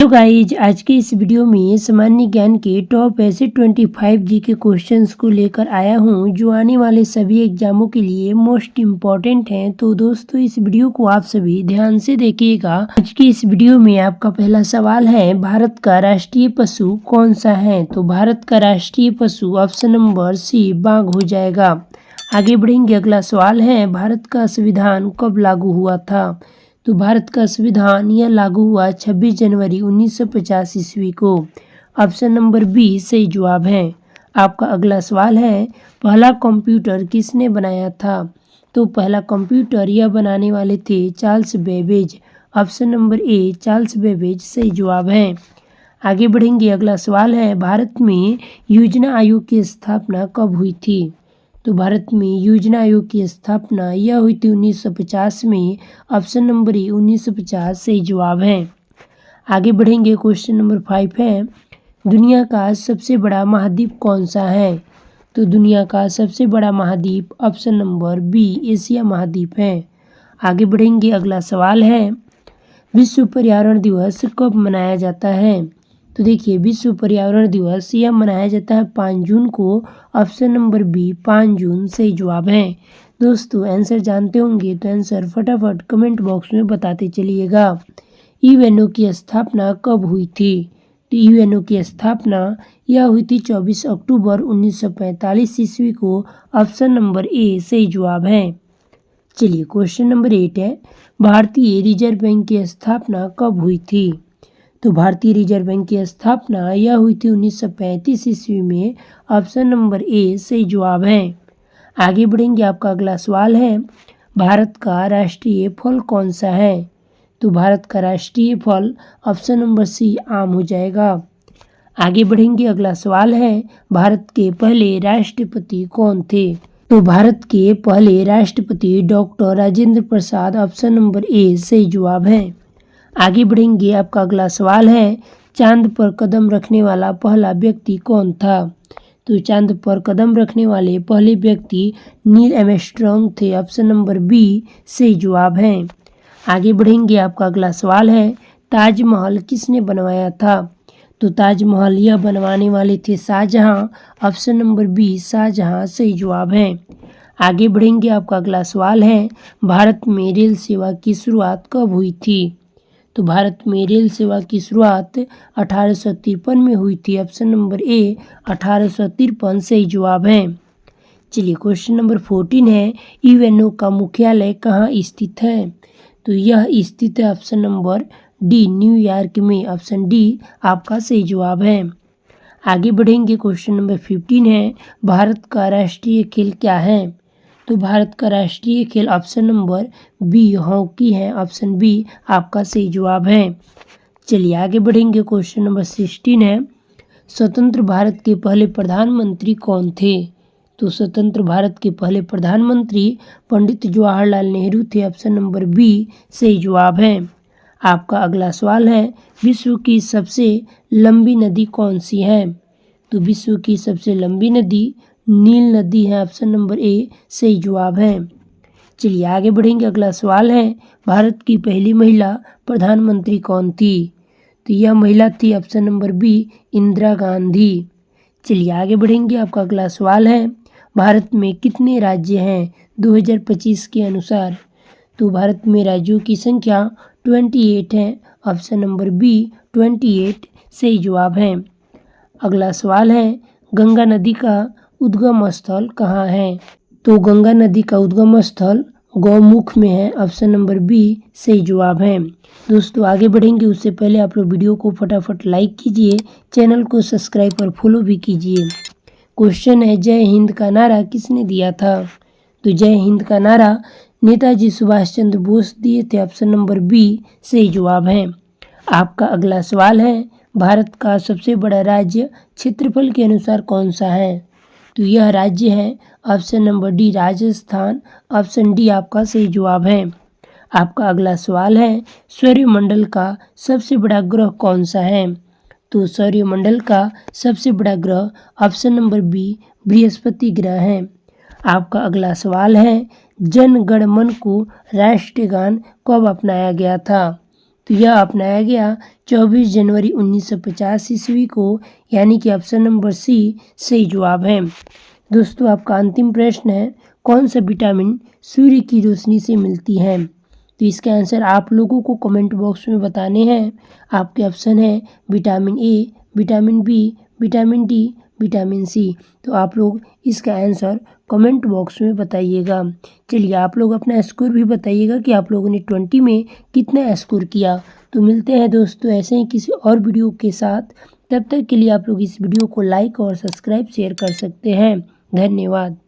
तो गाइज आज के इस वीडियो में सामान्य ज्ञान के टॉप ऐसे 25 जी के क्वेश्चंस को लेकर आया हूं जो आने वाले सभी एग्जामों के लिए मोस्ट इम्पॉर्टेंट हैं। तो दोस्तों इस वीडियो को आप सभी ध्यान से देखिएगा। आज की इस वीडियो में आपका पहला सवाल है, भारत का राष्ट्रीय पशु कौन सा है? तो भारत का राष्ट्रीय पशु ऑप्शन नंबर सी बाघ हो जाएगा। आगे बढ़ेंगे, अगला सवाल है, भारत का संविधान कब लागू हुआ था? तो भारत का संविधान यह लागू हुआ 26 जनवरी 1950 ईस्वी को। ऑप्शन नंबर बी सही जवाब है। आपका अगला सवाल है, पहला कंप्यूटर किसने बनाया था? तो पहला कंप्यूटर यह बनाने वाले थे Charles Babbage. Option number A Charles Babbage सही जवाब है। आगे बढ़ेंगे, अगला सवाल है, भारत में योजना आयोग की स्थापना कब हुई थी? तो भारत में योजना आयोग की स्थापना यह हुई थी 1950 में। ऑप्शन नंबर ए 1950 सही जवाब है। आगे बढ़ेंगे, क्वेश्चन नंबर 5 है, दुनिया का सबसे बड़ा महाद्वीप कौन सा है? तो दुनिया का सबसे बड़ा महाद्वीप ऑप्शन नंबर बी एशिया महाद्वीप है। आगे बढ़ेंगे, अगला सवाल है, विश्व पर्यावरण दिवस कब मनाया जाता है? तो देखिए, विश्व पर्यावरण दिवस यह मनाया जाता है 5 जून को। ऑप्शन नंबर बी 5 जून सही जवाब है। दोस्तों आंसर जानते होंगे तो आंसर फटाफट कमेंट बॉक्स में बताते चलिएगा। यूएनओ की स्थापना कब हुई थी? तो यूएनओ की स्थापना यह हुई थी 24 अक्टूबर 1945 ईस्वी को। ऑप्शन नंबर ए सही जवाब है। चलिए क्वेश्चन नंबर 8 है, भारतीय रिजर्व बैंक की स्थापना कब हुई थी? तो भारतीय रिजर्व बैंक की स्थापना यह हुई थी 1935 ईस्वी में। ऑप्शन नंबर ए सही जवाब है। आगे बढ़ेंगे, आपका अगला सवाल है, भारत का राष्ट्रीय फल कौन सा है? तो भारत का राष्ट्रीय फल ऑप्शन नंबर सी आम हो जाएगा। आगे बढ़ेंगे, अगला सवाल है, भारत के पहले राष्ट्रपति कौन थे? तो भारत के पहले राष्ट्रपति doctor Rajendra Prasad. Option number A सही जवाब है। आगे बढ़ेंगे, आपका अगला सवाल है, चांद पर कदम रखने वाला पहला व्यक्ति कौन था? तो चांद पर कदम रखने वाले पहले व्यक्ति नील आर्मस्ट्रांग थे। ऑप्शन नंबर बी सही जवाब है। आगे बढ़ेंगे, आपका अगला सवाल है, ताजमहल किसने बनवाया था? तो ताजमहल यह बनवाने वाले थे Shahjahan. Option number B Shahjahan सही जवाब है। आगे बढ़ेंगे, आपका अगला सवाल है, भारत में रेल सेवा की शुरुआत कब हुई थी? तो भारत में रेल सेवा की शुरुआत 1853 में हुई थी। ऑप्शन नंबर ए 1853 सही जवाब है। चलिए क्वेश्चन नंबर 14 है, यूएनओ का मुख्यालय कहाँ स्थित है? तो यह स्थित है ऑप्शन नंबर डी न्यूयॉर्क में। ऑप्शन डी आपका सही जवाब है। आगे बढ़ेंगे, क्वेश्चन नंबर 15 है, भारत का राष्ट्रीय खेल क्या है? तो भारत का राष्ट्रीय खेल ऑप्शन नंबर बी हॉकी है। ऑप्शन बी आपका सही जवाब है। चलिए आगे बढ़ेंगे, क्वेश्चन नंबर 16 है, स्वतंत्र भारत के पहले प्रधानमंत्री कौन थे? तो स्वतंत्र भारत के पहले प्रधानमंत्री पंडित जवाहरलाल नेहरू थे। ऑप्शन नंबर बी सही जवाब है। आपका अगला सवाल है, विश्व की सबसे लंबी नदी कौन सी है? तो विश्व की सबसे लंबी नदी नील नदी है। ऑप्शन नंबर ए सही जवाब है। चलिए आगे बढ़ेंगे, अगला सवाल है, भारत की पहली महिला प्रधानमंत्री कौन थी? तो यह महिला थी option number B Indira Gandhi. चलिए आगे बढ़ेंगे, आपका अगला सवाल है, भारत में कितने राज्य हैं 2025 के अनुसार? तो भारत में राज्यों की संख्या 28 है। ऑप्शन नंबर बी 28 सही जवाब है। अगला सवाल है, गंगा नदी का उद्गम स्थल कहाँ है? तो गंगा नदी का उद्गम स्थल गौमुख में है। ऑप्शन नंबर बी सही जवाब है। दोस्तों आगे बढ़ेंगे उससे पहले आप लोग वीडियो को फटाफट लाइक कीजिए, चैनल को सब्सक्राइब और फॉलो भी कीजिए। क्वेश्चन है, जय हिंद का नारा किसने दिया था? तो जय हिंद का नारा नेताजी सुभाष चंद्र बोस दिए थे। ऑप्शन नंबर बी सही जवाब है। आपका अगला सवाल है, भारत का सबसे बड़ा राज्य क्षेत्रफल के अनुसार कौन सा है? तो यह राज्य है option number D Rajasthan. Option D आपका सही जवाब है। आपका अगला सवाल है, सौरमंडल का सबसे बड़ा ग्रह कौन सा है? तो सौरमंडल का सबसे बड़ा ग्रह ऑप्शन नंबर बी बृहस्पति ग्रह है। आपका अगला सवाल है, जन गण मन को राष्ट्रगान कब अपनाया गया था? तो यह अपनाया गया 24 जनवरी 1950 ईस्वी को, यानी कि ऑप्शन नंबर सी सही जवाब है। दोस्तों आपका अंतिम प्रश्न है, कौन सा विटामिन सूर्य की रोशनी से मिलती है? तो इसके आंसर आप लोगों को कमेंट बॉक्स में बताने हैं। आपके ऑप्शन है vitamin A, vitamin B, vitamin D, vitamin C. तो आप लोग इसका आंसर कमेंट बॉक्स में बताइएगा। चलिए आप लोग अपना स्कोर भी बताइएगा कि आप लोगों ने 20 में कितना स्कोर किया। तो मिलते हैं दोस्तों ऐसे ही किसी और वीडियो के साथ। तब तक के लिए आप लोग इस वीडियो को लाइक और सब्सक्राइब शेयर कर सकते हैं। धन्यवाद।